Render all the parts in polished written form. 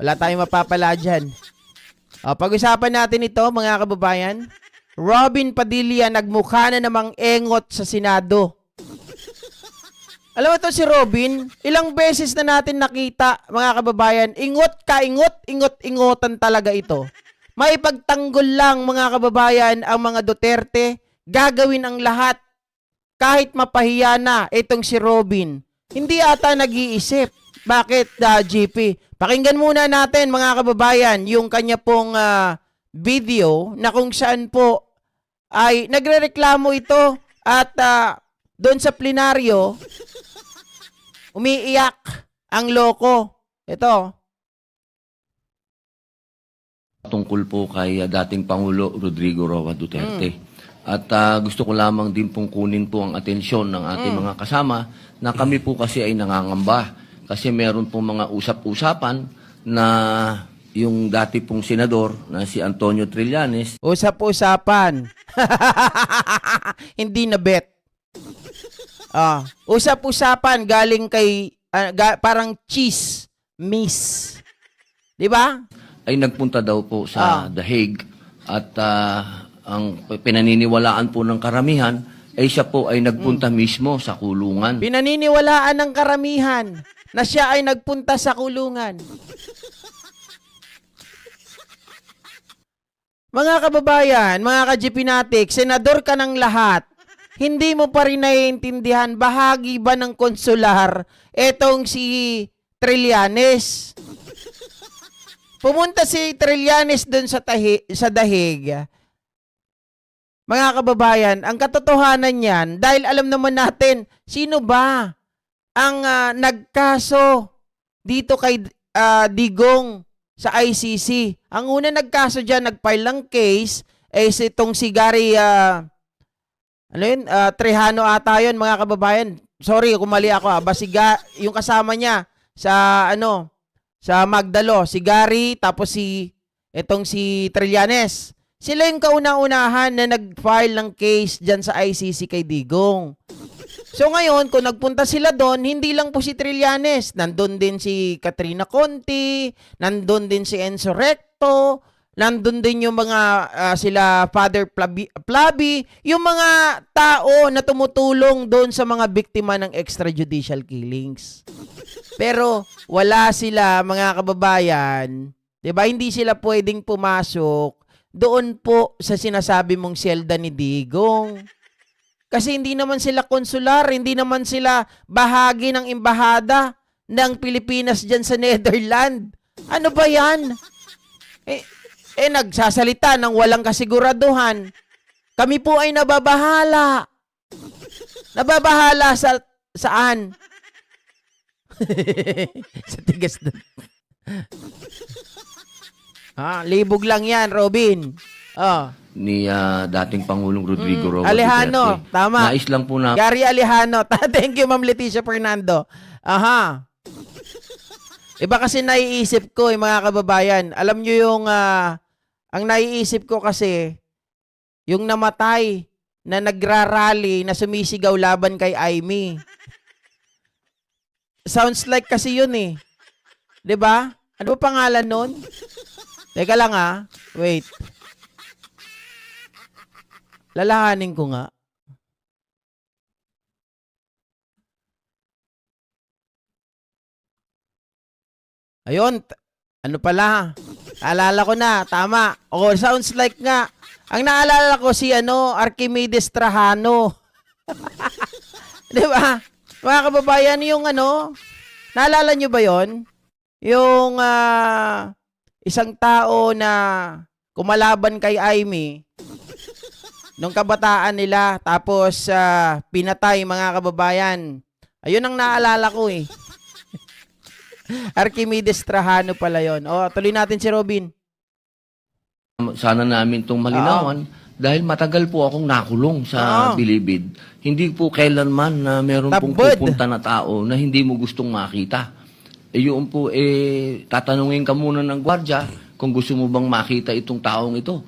Wala tayong mapapala dyan. Pag-usapan natin ito, mga kababayan. Robin Padilla nagmukha na namang engot sa Senado. Alam mo to si Robin, ilang beses na natin nakita, mga kababayan, ingot ka, ingot-ingotan talaga ito. May pagtanggol lang, mga kababayan, ang mga Duterte, gagawin ang lahat. Kahit mapahiya na itong si Robin. Hindi ata nag-iisip. Bakit, GP? Pakinggan muna natin, mga kababayan, yung kanya pong video na kung saan po ay nagrereklamo ito at doon sa plenaryo, umiiyak ang loko. Ito. Tungkol po kay dating Pangulo Rodrigo Roa Duterte. At gusto ko lamang din pong kunin po ang atensyon ng ating mga kasama na kami po kasi ay nangangamba. Kasi meron pong mga usap-usapan na yung dati pong senador na si Antonio Trillanes. Usap-usapan. Hindi na bet. Usap-usapan galing kay parang cheese miss. 'Di ba? Ay nagpunta daw po sa The Hague at ang pinaniniwalaan po ng karamihan ay siya po ay nagpunta mismo sa kulungan. Pinaniniwalaan ng karamihan na siya ay nagpunta sa kulungan. Mga kababayan, mga ka-GPnatic, senador ka ng lahat. Hindi mo pa rin naiintindihan bahagi ba ng konsular etong si Trillanes. Pumunta si Trillanes doon sa Dahig. Mga kababayan, ang katotohanan niyan, dahil alam naman natin, sino ba ang nagkaso dito kay Digong sa ICC? Ang una nagkaso dyan, nagfile ng case, is itong si Gary, Trejano ata yun, mga kababayan. Sorry kung mali ako, yung kasama niya sa, sa Magdalo, si Gary, tapos itong si Trillanes. Sila yung kauna-unahan na nag-file ng case dyan sa ICC kay Digong. So ngayon, kung nagpunta sila doon, hindi lang po si Trillanes. Nandun din si Katrina Conti, nandun din si Enzo Recto, nandun din yung mga sila Father Plaby, yung mga tao na tumutulong doon sa mga biktima ng extrajudicial killings. Pero wala sila, mga kababayan, 'di ba? Hindi sila pwedeng pumasok doon po sa sinasabi mong selda ni Digong. Kasi hindi naman sila konsular, hindi naman sila bahagi ng embahada ng Pilipinas dyan sa Netherlands. Ano ba yan? Nagsasalita ng walang kasiguraduhan. Kami po ay nababahala. Nababahala saan? Sa tigas na. Libog lang yan, Robin. Ni dating Pangulong Rodrigo Roa Alejano, Duterte. tama. Nais lang po na Gary Alejano. Thank you, Ma'am Leticia Fernando. Iba kasi naiisip ko, mga kababayan. Alam nyo yung, ang naiisip ko kasi, yung namatay na nagrarally na sumisigaw laban kay Aimee. Sounds like kasi yun eh. 'Di ba? Ano ba pangalan nun? Teka lang wait. Lalahanin ko nga. Ayun, ano pala? Alala ko na, tama. Sounds like nga. Ang naalala ko si Archimedes Trajano. 'Di ba? Mga kababayan, yung naalala nyo ba yon? Yung isang tao na kumalaban kay Aimee nung kabataan nila, tapos pinatay, mga kababayan. Ayun ang naalala ko eh. Archimedes Trajano pala yon. Tuloy natin si Robin. sana namin itong malinawan dahil matagal po akong nakulong sa Bilibid. Hindi po kailanman na meron pong pupunta na tao na hindi mo gustong makita. Yun po, tatanungin ka muna ng gwardya kung gusto mo bang makita itong taong ito.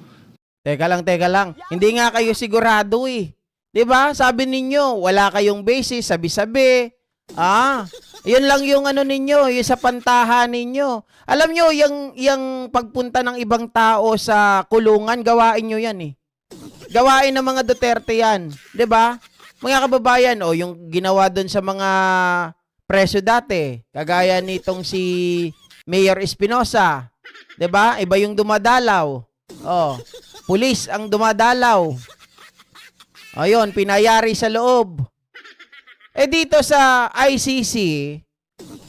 Teka lang. Hindi nga kayo sigurado eh. 'Di ba? Sabi ninyo, wala kayong basis, sabi-sabi. Yun lang yung ano ninyo, yung sa pantahan ninyo. Alam nyo, yung pagpunta ng ibang tao sa kulungan, gawain nyo yan eh. Gawain ng mga Duterte yan. 'Di ba? Mga kababayan, yung ginawa doon sa mga preso dati, kagaya nitong si Mayor Espinosa. 'Di ba? Iba yung dumadalaw. Pulis ang dumadalaw. Ayun, pinayari sa loob. Dito sa ICC,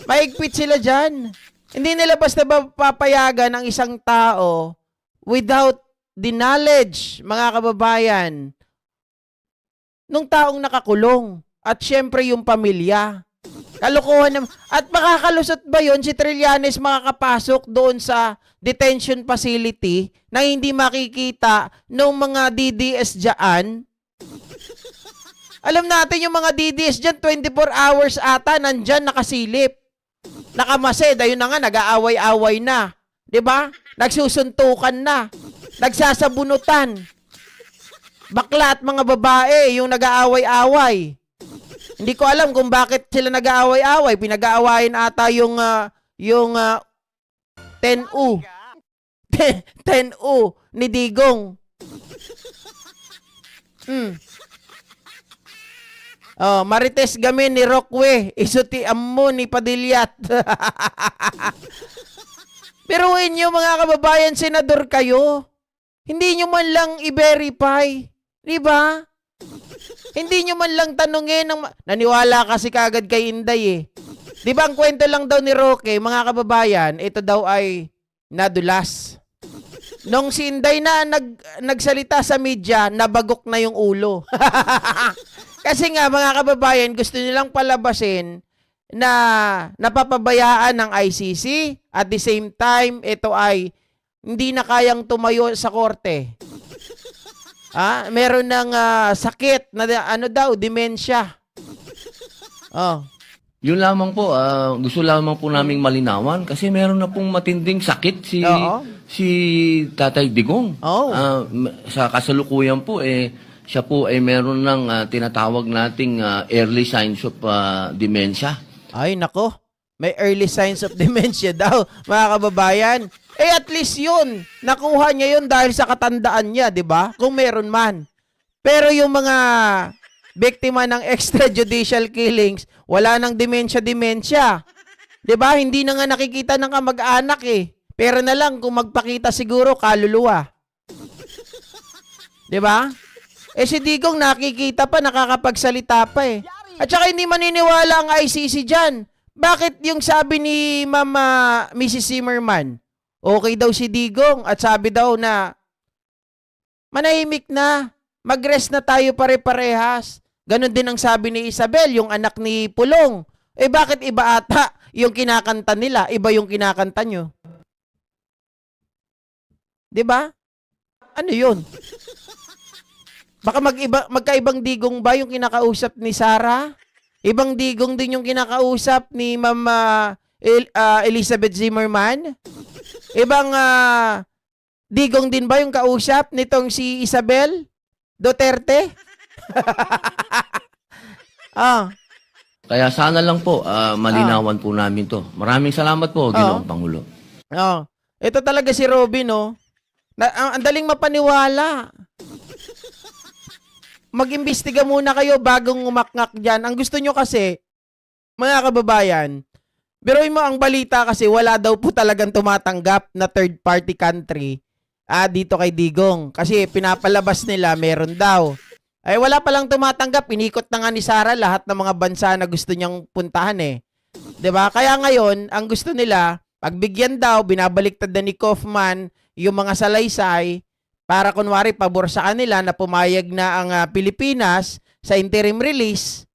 maigpit sila dyan. Hindi nila basta papayagan ang isang tao without the knowledge, mga kababayan, nung taong nakakulong. At syempre yung pamilya. Kalokohan naman. At makakalusot ba yun si Trillanes makakapasok doon sa detention facility na hindi makikita ng mga DDS dyan? Alam natin yung mga DDS dyan, 24 hours ata, nandyan nakasilip. Nakamasid, ayun na nga, nag-aaway-away na. 'Di ba? Nagsusuntukan na. Nagsasabunutan. Bakla at mga babae, yung nag-aaway-away. Hindi ko alam kung bakit sila nag-aaway-away. Pinag-aawayan ata yung 10U. 10U ni Digong. Marites Gamin ni Rockwe, isuti ammo ni Padilyat. Pero inyo mga kababayan, senador kayo. Hindi nyo man lang i-verify. Di ba? Hindi nyo man lang tanungin. Naniwala kasi kagad kay Inday eh. Di ba ang kwento lang daw ni Roque, mga kababayan, ito daw ay nadulas. Nung si Inday na nagsalita sa media, nabagok na yung ulo. Kasi nga mga kababayan, gusto nilang palabasin na napapabayaan ng ICC. At the same time, ito ay hindi na kayang tumayo sa korte. Meron ng sakit na demensya. Yun lamang po, gusto lamang po naming malinawan kasi meron na pong matinding sakit si Tatay Digong. Sa kasalukuyan po, siya po ay meron ng tinatawag nating early signs of dementia. Ay, nako. May early signs of dementia daw, mga kababayan. At least yun. Nakuha niya yun dahil sa katandaan niya, di ba? Kung meron man. Pero yung mga biktima ng extrajudicial killings, wala nang dementia. Di ba? Hindi na nga nakikita ng kamag-anak eh. Pero na lang kung magpakita siguro kaluluwa. Di ba? Si Digong nakikita pa, nakakapagsalita pa eh. At saka hindi maniniwala ang ICC dyan. Bakit yung sabi ni Mrs. Zimmerman, okay daw si Digong at sabi daw na manahimik na, mag-rest na tayo pare-parehas. Ganon din ang sabi ni Isabel, yung anak ni Pulong. Bakit iba ata yung kinakanta nila, iba yung kinakanta nyo? Diba? Ano yun? Baka magkaibang digong ba yung kinakausap ni Sarah? Ibang digong din yung kinakausap ni Mama Elizabeth Zimmerman? Ibang digong din ba yung kausap nitong si Isabel Duterte? Kaya sana lang po, malinawan po namin to. Maraming salamat po, Ginoong Pangulo. Ito talaga si Robin, no? Ang daling mapaniwala. Mag-imbestiga muna kayo bagong umakngak dyan. Ang gusto nyo kasi, mga kababayan, biruin mo ang balita kasi wala daw po talagang tumatanggap na third party country dito kay Digong. Kasi pinapalabas nila, meron daw. Wala palang tumatanggap. Inikot na nga ni Sara lahat ng mga bansa na gusto niyang puntahan eh. 'Di ba? Kaya ngayon, ang gusto nila, pagbigyan daw, binabaliktad na ni Kaufman yung mga salaysay para kunwari pabor sa kanila na pumayag na ang Pilipinas sa interim release.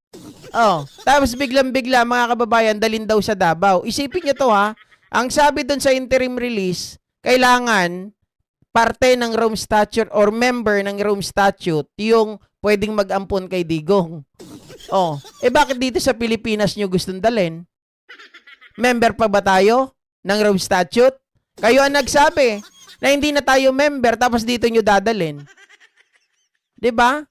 Tapos biglang-bigla mga kababayan dalhin daw sa Davao. Isipin niyo to ha. Ang sabi doon sa interim release, kailangan parte ng Rome Statute or member ng Rome Statute yung pwedeng mag-ampon kay Digong. Bakit dito sa Pilipinas nyo gustong dalhin? Member pa ba tayo ng Rome Statute? Kayo ang nagsabi na hindi na tayo member tapos dito nyo dadalhin. 'Di ba?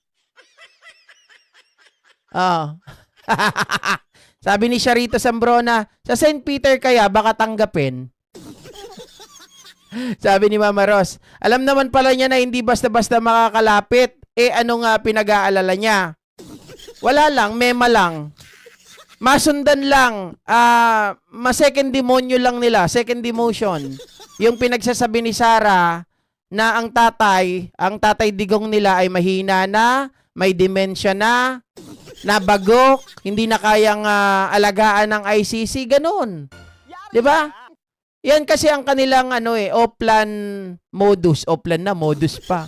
Sabi ni Sharito Sambrona, sa St. Peter kaya baka tanggapin. Sabi ni Mama Ros, alam naman pala niya na hindi basta-basta makakalapit. Ano nga pinag-aalala niya? Wala lang, mema lang. Masundan lang. Ma-second demonyo lang nila, second demotion. Yung pinagsasabi ni Sarah na ang tatay digong nila ay mahina na, may dementia na, nabagok, hindi na kayang alagaan ng ICC, ganun. 'Di ba? Yan kasi ang kanilang Oplan modus, Oplan na modus pa.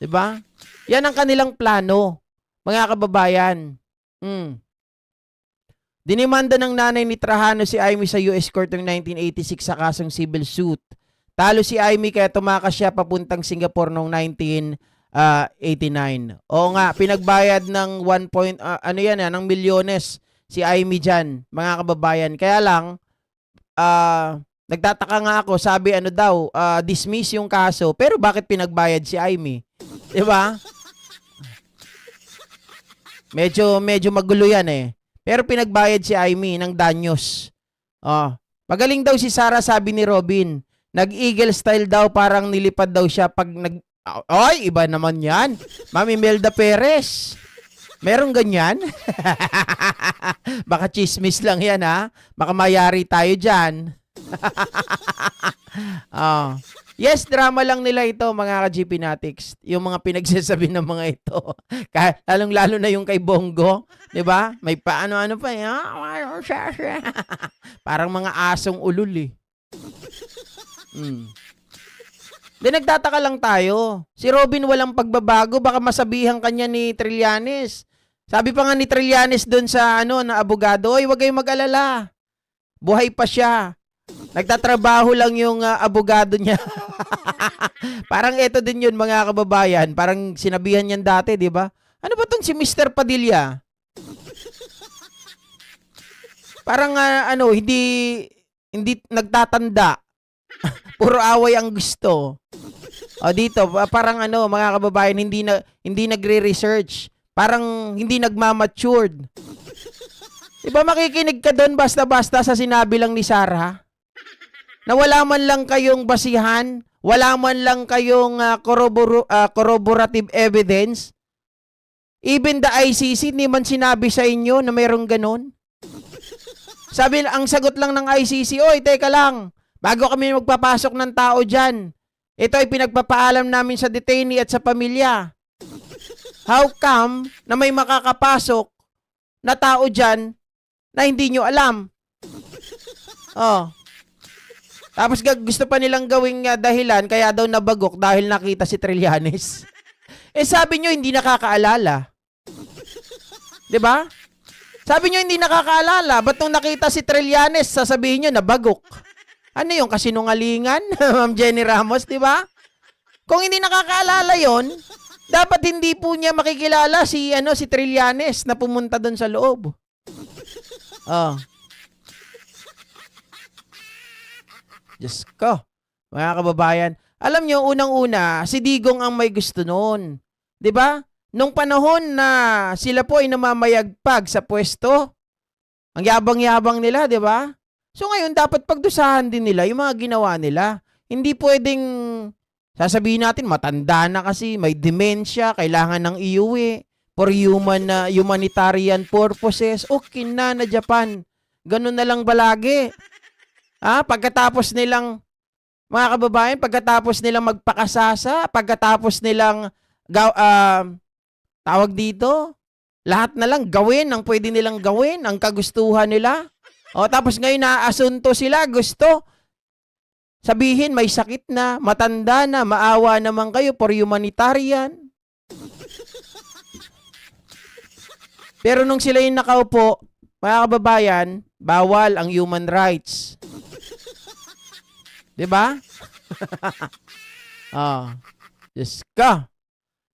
'Di ba? Yan ang kanilang plano, mga kababayan. Dinimanda ng nanay ni Trajano si Amy sa US Court noong 1986 sa kasong civil suit. Talo si Amy kaya tumakas siya papuntang Singapore noong 1989. Oo nga, pinagbayad ng ng milyones si Amy dyan, mga kababayan. Kaya lang, nagtataka nga ako, sabi dismiss yung kaso, pero bakit pinagbayad si Amy? Diba? Medyo magulo yan eh. Pero pinagbayad si Amy ng danyos. Magaling daw si Sarah, sabi ni Robin. Nag-eagle style daw, parang nilipad daw siya pag Ay, iba naman yan. Ma'am Imelda Perez. Merong ganyan? Baka chismis lang yan, ha? Baka mayari tayo dyan. Yes, drama lang nila ito, mga ka-GP Natics. Yung mga pinagsasabi ng mga ito. Lalong-lalo na yung kay Bongo. 'Di ba? May paano-ano pa. Parang mga asong ulul eh. Nagtataka lang tayo. Si Robin walang pagbabago. Baka masabihan kanya ni Trillanes. Sabi pa nga ni Trillanes doon sa na abogado, oy, wag kayong mag-alala. Buhay pa siya. Nagtatrabaho lang yung abogado niya. Parang eto din yun, mga kababayan. Parang sinabihan niyan dati, di ba? Ano ba tong si Mr. Padilla? Parang hindi nagtatanda. Puro away ang gusto. Dito, parang mga kababayan, hindi nagre-research. Parang hindi nagmamatured. Diba makikinig ka doon basta-basta sa sinabi lang ni Sarah? Na wala man lang kayong basihan, wala man lang kayong corroborative evidence. Even the ICC, hindi man sinabi sa inyo na mayroong ganun. Ang sagot lang ng ICC, oy, teka lang, bago kami magpapasok ng tao dyan, ito ay pinagpapaalam namin sa detainee at sa pamilya. How come na may makakapasok na tao dyan na hindi nyo alam? Tapos gusto pa nilang gawing dahilan kaya daw nabagok dahil nakita si Trillanes. Sabi nyo hindi nakakaalala. 'Di ba? Sabi nyo hindi nakakaalala. Ba't nung nakita si Trillanes, sasabihin nyo nabagok? Ano yung kasinungalingan? Ma'am Jenny Ramos, 'di ba? Kung hindi nakakaalala yon, dapat hindi po niya makikilala si Trillanes na pumunta doon sa loob. Diyos ko, mga kababayan. Alam nyo, unang-una, si Digong ang may gusto noon. 'Di ba? Nung panahon na sila po ay namamayagpag sa pwesto, ang yabang-yabang nila, 'di ba? So ngayon, dapat pagdusahan din nila yung mga ginawa nila. Hindi pwedeng sasabihin natin, matanda na kasi, may dementia, kailangan ng iuwi for humanitarian purposes. Okay na Japan. Ganun na lang balagi. Pagkatapos nilang, mga kababayan, pagkatapos nilang magpakasasa, pagkatapos nilang tawag dito, lahat na lang gawin ang pwede nilang gawin, ang kagustuhan nila. Tapos ngayon naaasunto sila, gusto sabihin may sakit na, matanda na, maawa naman kayo for humanitarian. Pero nung sila yung nakaupo, mga kababayan, bawal ang human rights. 'Di ba? Diyos ka.